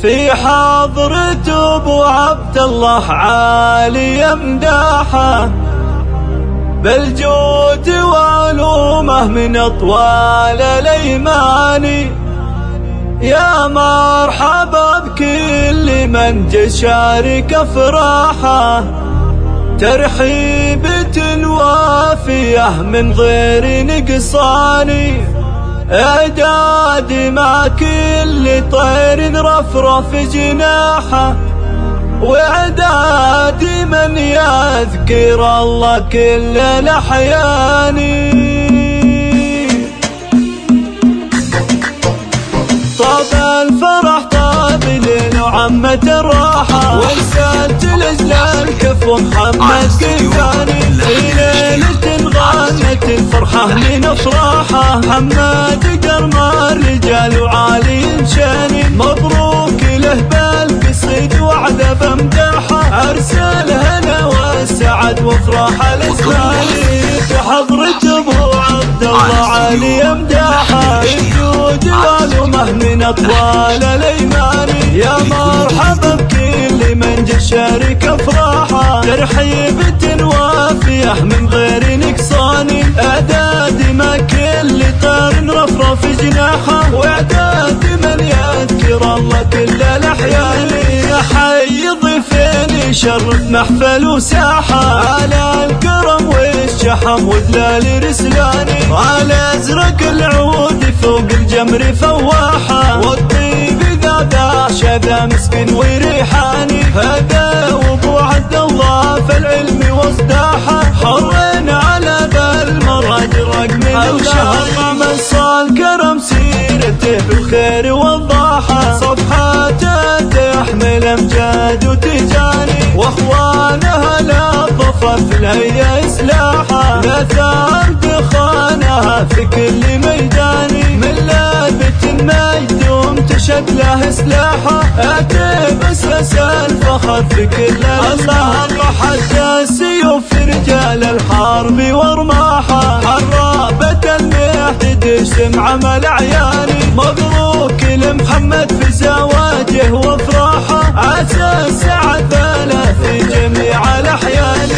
في حضرة ابو عبد الله عالي امداحه، بالجود وعلومه من اطوال الايمان. يا مرحبا بكل من جشارك افراحه، ترحيبة وافية من غير نقصان. اعداد مع كل طير رفرف جناحه، واعداد من يذكر الله كل الاحيان. طاب الفرح طاب ليل وعمت الراحة، ورسالت الاجلال كفو محمد كفاني. في ليلة غنت الفرحة من افراحه، محمد كرم الرجال وعالي شاني. مبروك له بالقصيد وعذا بمداحه، ارسل هنا والسعد وافراح الاسماني. في حضرة ابو عبد الله عالي امداحه، الجود والامه من اطوال الايمان. يا مرحبا بكل من جشارك افراحه، ترحيبة وافيه من غير نقصان. اعداد ما كل طير رفرف جناحه، واعداد من يذكر الله كل الاحيان. يا حي ضيفين يشرف محفل وساحه، على الكرم والشحم وذلال رسلاني. على ازرق العود فوق الجمر فواحه، والطيب ذا شذا مسكن وريحاني. هذا وابو عبد الله في العلم واصداحه، حرين على بالمراد رقم الوشاح. مصال كرم سيرته بالخير والضاحه، صفحاته تحمل امجاد وتجاني. واخوانها لا ضفف لهي اصلاحه، لا ثار دخانها في كل ميدان. من لابة مجد وامتشت له سلاحه، اتي بسس الفخر في كل الله. الله حتى السيوف رجال الحرب ورماحه، حرابة المهد سمع عمل عياني. مبروك لمحمد في زواجه وافراحه، عسى السعد له في جميع الاحيان.